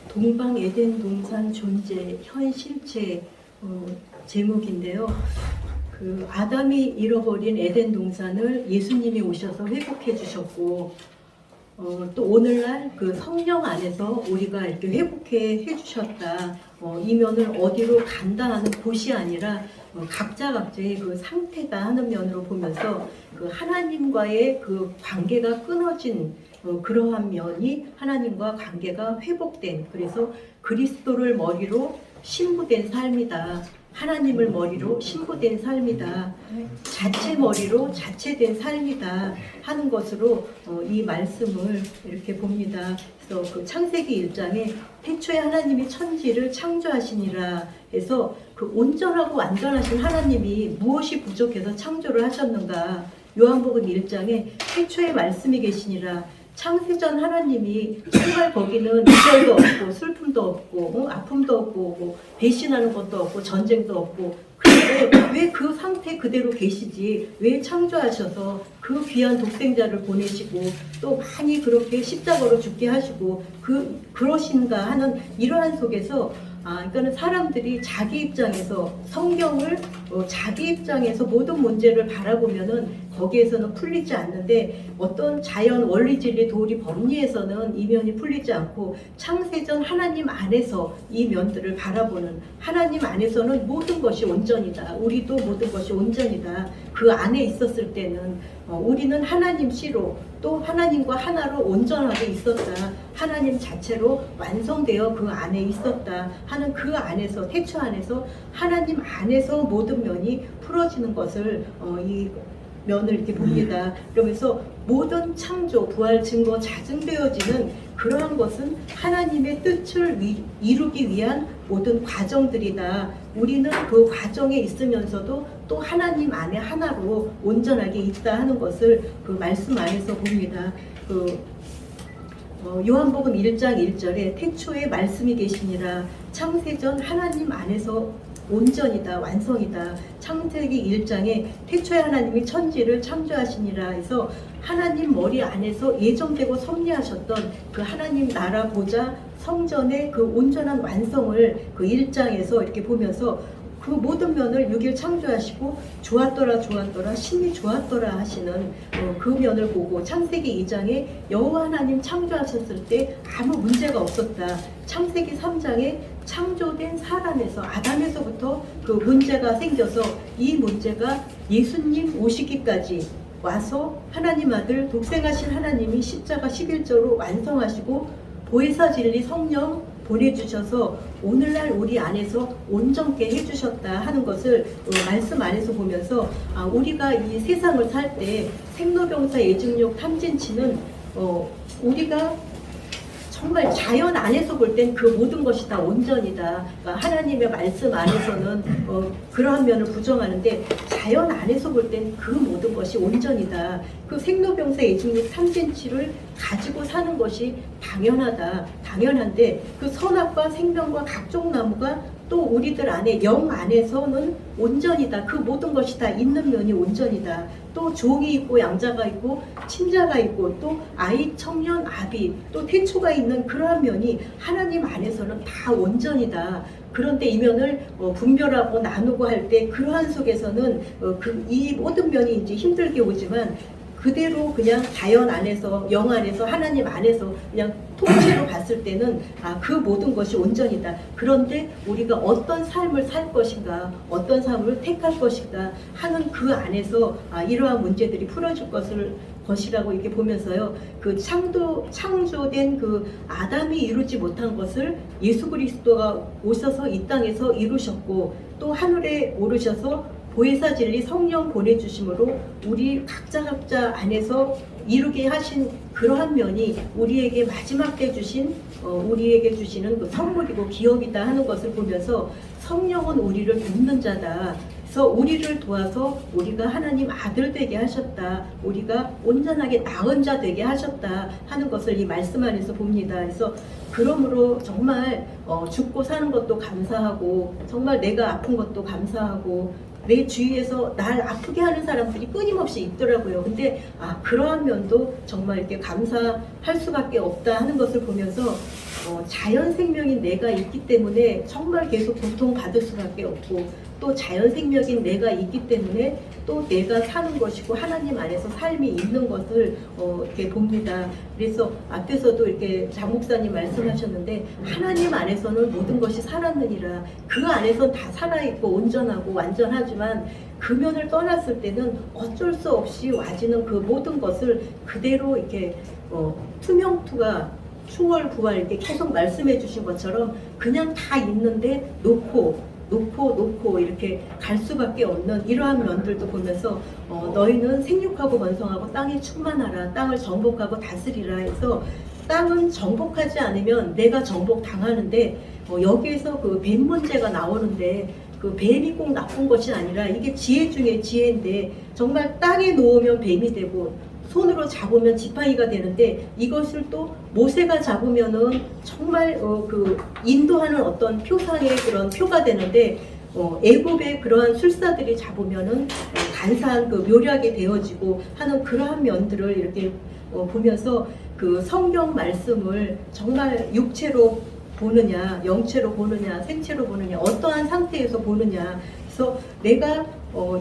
동방 에덴 동산 존재 현 실체 제목인데요. 그 아담이 잃어버린 에덴 동산을 예수님이 오셔서 회복해 주셨고, 또 오늘날 그 성령 안에서 우리가 이렇게 회복해 주셨다. 이 면을 어디로 간다 하는 곳이 아니라 각자의 그 상태다 하는 면으로 보면서 그 하나님과의 그 관계가 끊어진 그러한 면이 하나님과 관계가 회복된, 그래서 그리스도를 머리로 신부된 삶이다. 하나님을 머리로 신부된 삶이다. 자체 머리로 자체된 삶이다 하는 것으로 이 말씀을 이렇게 봅니다. 그래서 그 창세기 1장에 태초에 하나님이 천지를 창조하시니라 해서 그 온전하고 완전하신 하나님이 무엇이 부족해서 창조를 하셨는가. 요한복음 1장에 태초에 말씀이 계시니라. 창세전 하나님이 정말 거기는 이별도 없고 슬픔도 없고 아픔도 없고 배신하는 것도 없고 전쟁도 없고, 그런데 왜 그 상태 그대로 계시지? 왜 창조하셔서 그 귀한 독생자를 보내시고 또 많이 그렇게 십자가로 죽게 하시고 그러신가 하는 이러한 속에서 그러니까는 사람들이 자기 입장에서 성경을 자기 입장에서 모든 문제를 바라보면은 거기에서는 풀리지 않는데, 어떤 자연 원리 진리 도리 법리에서는 이 면이 풀리지 않고 창세전 하나님 안에서 이 면들을 바라보는, 하나님 안에서는 모든 것이 온전이다. 우리도 모든 것이 온전이다. 그 안에 있었을 때는 우리는 하나님 씨로 또 하나님과 하나로 온전하게 있었다. 하나님 자체로 완성되어 그 안에 있었다 하는 그 안에서, 태초 안에서 하나님 안에서 모든 면이 풀어지는 것을 이 면을 이렇게 봅니다. 그러면서 모든 창조, 부활, 증거, 자증되어지는 그러한 것은 하나님의 뜻을 이루기 위한 모든 과정들이다. 우리는 그 과정에 있으면서도 또 하나님 안에 하나로 온전하게 있다 하는 것을 그 말씀 안에서 봅니다. 요한복음 1장 1절에 태초에 말씀이 계시니라. 창세전 하나님 안에서 온전이다, 완성이다. 창세기 1장에 태초에 하나님이 천지를 창조하시니라 해서 하나님 머리 안에서 예정되고 섭리하셨던 그 하나님 나라 보좌 성전의 그 온전한 완성을 그 1장에서 이렇게 보면서 그 모든 면을 6일 창조하시고 좋았더라 좋았더라 심히 좋았더라 하시는 그 면을 보고, 창세기 2장에 여호와 하나님 창조하셨을 때 아무 문제가 없었다. 창세기 3장에 창조된 사람에서 아담에서부터 그 문제가 생겨서 이 문제가 예수님 오시기까지 와서 하나님 아들 독생하신 하나님이 십자가 11조로 완성하시고 보혜사 진리 성령 보내주셔서 오늘날 우리 안에서 온전케 해주셨다 하는 것을 말씀 안에서 보면서 우리가 이 세상을 살 때 생로병사 예증욕 탐진치는 우리가 정말 자연 안에서 볼 땐 그 모든 것이 다 온전이다. 그러니까 하나님의 말씀 안에서는 그러한 면을 부정하는데 자연 안에서 볼 땐 그 모든 것이 온전이다. 그 생로병사 예증욕 탐진치를 가지고 사는 것이 당연하다. 당연한데 그 선악과 생명과 각종 나무가 또 우리들 안에 영 안에서는 온전이다. 그 모든 것이 다 있는 면이 온전이다. 또 종이 있고 양자가 있고 친자가 있고 또 아이 청년 아비 또 태초가 있는 그러한 면이 하나님 안에서는 다 온전이다. 그런데 이 면을 분별하고 나누고 할 때 그러한 속에서는 이 모든 면이 이제 힘들게 오지만 그대로 그냥 자연 안에서 영 안에서 하나님 안에서 그냥 통째로 봤을 때는 그 모든 것이 온전이다. 그런데 우리가 어떤 삶을 살 것인가, 어떤 삶을 택할 것인가 하는 그 안에서 이러한 문제들이 풀어질 것이라고 이렇게 보면서요. 그 창조된 그 아담이 이루지 못한 것을 예수 그리스도가 오셔서 이 땅에서 이루셨고, 또 하늘에 오르셔서 보혜사 진리 성령 보내주심으로 우리 각자 안에서 이루게 하신 그러한 면이 우리에게 마지막 때 주신 우리에게 주시는 그 선물이고 기업이다 하는 것을 보면서 성령은 우리를 돕는 자다. 그래서 우리를 도와서 우리가 하나님 아들 되게 하셨다. 우리가 온전하게 나은 자 되게 하셨다 하는 것을 이 말씀 안에서 봅니다. 그래서 그러므로 정말 죽고 사는 것도 감사하고, 정말 내가 아픈 것도 감사하고, 내 주위에서 날 아프게 하는 사람들이 끊임없이 있더라고요. 근데 그러한 면도 정말 이렇게 감사할 수밖에 없다 하는 것을 보면서 자연 생명인 내가 있기 때문에 정말 계속 고통받을 수밖에 없고, 또 자연 생명인 내가 있기 때문에 또 내가 사는 것이고 하나님 안에서 삶이 있는 것을 이렇게 봅니다. 그래서 앞에서도 이렇게 장 목사님 말씀하셨는데, 하나님 안에서는 모든 것이 살았느니라. 그 안에선 다 살아있고 온전하고 완전하지만 금연을 떠났을 때는 어쩔 수 없이 와지는 그 모든 것을 그대로 이렇게 투명투가 추월 부활 이렇게 계속 말씀해 주신 것처럼 그냥 다 있는데 놓고 이렇게 갈 수밖에 없는 이러한 면들도 보면서 너희는 생육하고 번성하고 땅에 충만하라, 땅을 정복하고 다스리라 해서, 땅은 정복하지 않으면 내가 정복 당하는데, 여기에서 그 뱀 문제가 나오는데, 그 뱀이 꼭 나쁜 것이 아니라 이게 지혜 중에 지혜인데, 정말 땅에 놓으면 뱀이 되고 손으로 잡으면 지팡이가 되는데, 이것을 또 모세가 잡으면은 정말 그 인도하는 어떤 표상의 그런 표가 되는데, 애굽의 그러한 술사들이 잡으면은 간사한 그 묘약이 되어지고 하는 그러한 면들을 이렇게 보면서, 그 성경 말씀을 정말 육체로 보느냐, 영체로 보느냐, 생체로 보느냐, 어떠한 상태에서 보느냐. 그래서 내가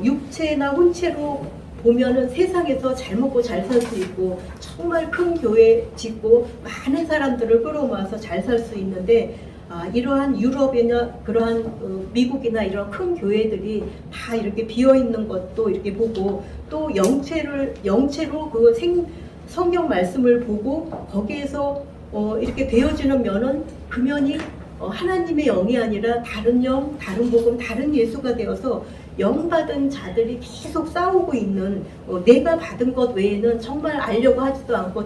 육체나 혼체로 보면은 세상에서 잘 먹고 잘 살 수 있고, 정말 큰 교회 짓고 많은 사람들을 끌어모아서 잘 살 수 있는데, 이러한 유럽이나 그러한 미국이나 이런 큰 교회들이 다 이렇게 비어 있는 것도 이렇게 보고, 또 영체로 그 성경 말씀을 보고 거기에서 이렇게 되어지는 면은, 그 면이 하나님의 영이 아니라 다른 영, 다른 복음, 다른 예수가 되어서 영 받은 자들이 계속 싸우고 있는, 내가 받은 것 외에는 정말 알려고 하지도 않고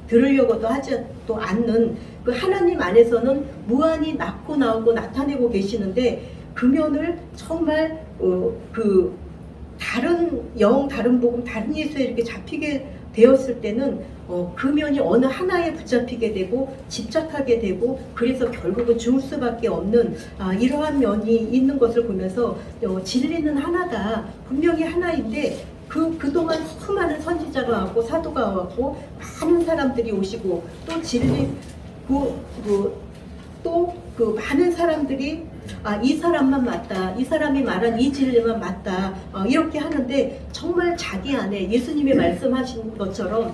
들으려고도 하지도 않는 그 하나님 안에서는 무한히 낳고 나오고 나타내고 계시는데, 그 면을 정말 그 다른 영, 다른 복음, 다른 예수에 이렇게 잡히게 되었을 때는 그 면이 어느 하나에 붙잡히게 되고 집착하게 되고, 그래서 결국은 죽을 수밖에 없는 이러한 면이 있는 것을 보면서, 진리는 하나다, 분명히 하나인데 그동안 수많은 선지자가 왔고 사도가 왔고 많은 사람들이 오시고, 또 진리 또 그 많은 사람들이 이 사람만 맞다, 이 사람이 말한 이 진리만 맞다, 이렇게 하는데, 정말 자기 안에 예수님이 말씀하신 것처럼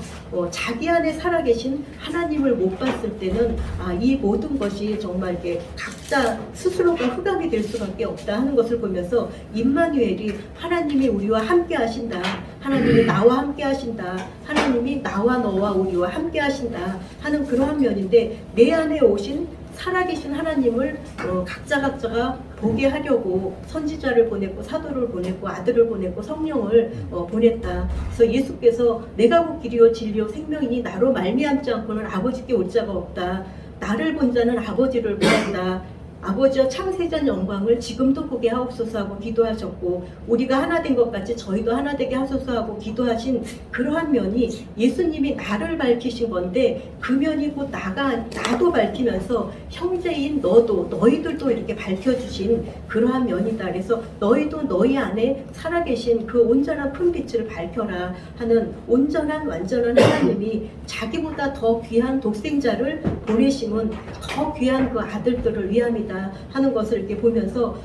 자기 안에 살아계신 하나님을 못 봤을 때는 이 모든 것이 정말 이렇게 각자 스스로가 흑암이 될 수밖에 없다 하는 것을 보면서, 임마누엘이 하나님이 우리와 함께 하신다, 하나님이 나와 함께 하신다, 하나님이 나와 너와 우리와 함께 하신다 하는 그러한 면인데, 내 안에 오신 살아계신 하나님을 각자가 보게 하려고 선지자를 보냈고 사도를 보냈고 아들을 보냈고 성령을 보냈다. 그래서 예수께서 내가 곧 길이요 진리요 생명이니 나로 말미암지 않고는 아버지께 올 자가 없다. 나를 본 자는 아버지를 보았다. 아버지와 창세전 영광을 지금도 보게 하옵소서 하고 기도하셨고, 우리가 하나 된 것 같이 저희도 하나 되게 하소서 하고 기도하신 그러한 면이 예수님이 나를 밝히신 건데, 그 면이 곧 나도 밝히면서 형제인 너희들도 이렇게 밝혀주신 그러한 면이다. 그래서 너희도 너희 안에 살아계신 그 온전한 푼빛을 밝혀라 하는, 온전한 완전한 하나님이 자기보다 더 귀한 독생자를 보내심은 더 귀한 그 아들들을 위함이다 하는 것을 이렇게 보면서,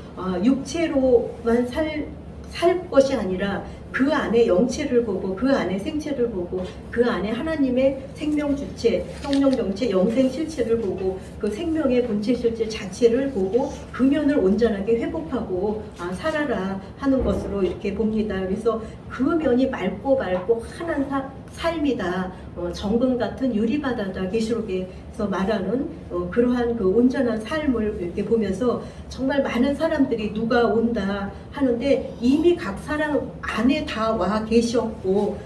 육체로만 살 것이 아니라 그 안에 영체를 보고, 그 안에 생체를 보고, 그 안에 하나님의 생명 주체, 성령 정체, 영생 실체를 보고, 그 생명의 본체 실체 자체를 보고 그 면을 온전하게 회복하고 살아라 하는 것으로 이렇게 봅니다. 그래서 그 면이 맑고 환한 삶이다, 정금 같은 유리바다다, 계시록에서 말하는 그러한 그 온전한 삶을 이렇게 보면서, 정말 많은 사람들이 누가 온다 하는데 이미 각 사람 안에 다 와 계셨고,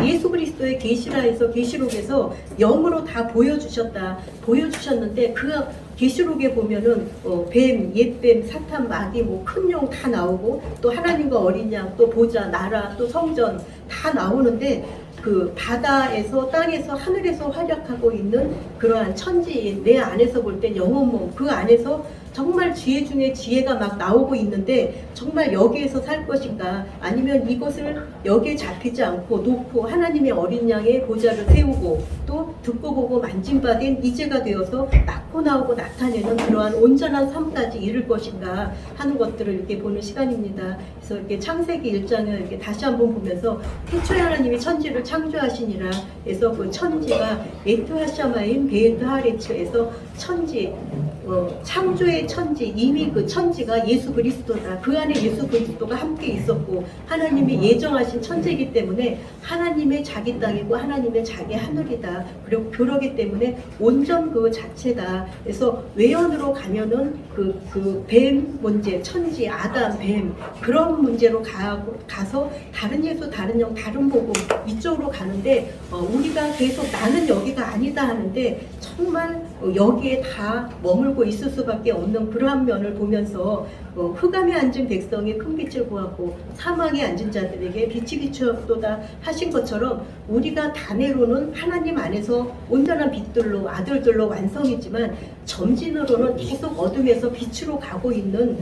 예수 그리스도의 계시라에서 계시록에서 영으로 다 보여주셨는데, 그 계시록에 보면은 뱀, 옛뱀, 사탄, 마귀, 큰 영 다 나오고, 또 하나님과 어린 양, 또 보좌, 나라, 또 성전 다 나오는데, 그 바다에서, 땅에서, 하늘에서 활약하고 있는 그러한 천지인 내 안에서 볼 땐 영혼 몸, 그 안에서 정말 지혜 중에 지혜가 막 나오고 있는데, 정말 여기에서 살 것인가, 아니면 이것을 여기에 잡히지 않고 놓고 하나님의 어린 양의 보좌를 세우고, 또 듣고 보고 만진바된 이제가 되어서 낳고 나오고 나타내는 그러한 온전한 삶까지 이룰 것인가 하는 것들을 이렇게 보는 시간입니다. 그래서 이렇게 창세기 1장을 이렇게 다시 한번 보면서 태초에 하나님이 천지를 창조하시니라 해서 그 천지가 에트 하샤마임 베에트 하레츠에서 천지, 창조의 천지, 이미 그 천지가 예수 그리스도다. 그 안에 예수 그리스도가 함께 있었고 하나님이 예정하신 천지이기 때문에 하나님의 자기 땅이고 하나님의 자기 하늘이다. 그리고 그러기 때문에 온전 그 자체다. 그래서 외연으로 가면은 그 뱀 문제, 천지, 아담, 뱀 그런 문제로 가서 다른 예수, 다른 영, 다른 복음 이쪽으로 가는데 우리가 계속 나는 여기가 아니다 하는데 정말 여기에 다 머물고 있을 수밖에 없는 그러한 면을 보면서 흑암에 앉은 백성이 큰 빛을 보았고 사망에 앉은 자들에게 빛이 비추었도다 하신 것처럼 우리가 단회로는 하나님 안에서 온전한 빛들로 아들들로 완성이지만 점진으로는 계속 어둠에서 빛으로 가고 있는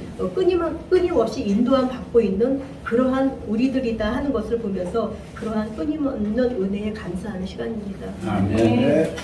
끊임없이 인도함 받고 있는 그러한 우리들이다 하는 것을 보면서 그러한 끊임없는 은혜에 감사하는 시간입니다. 아멘.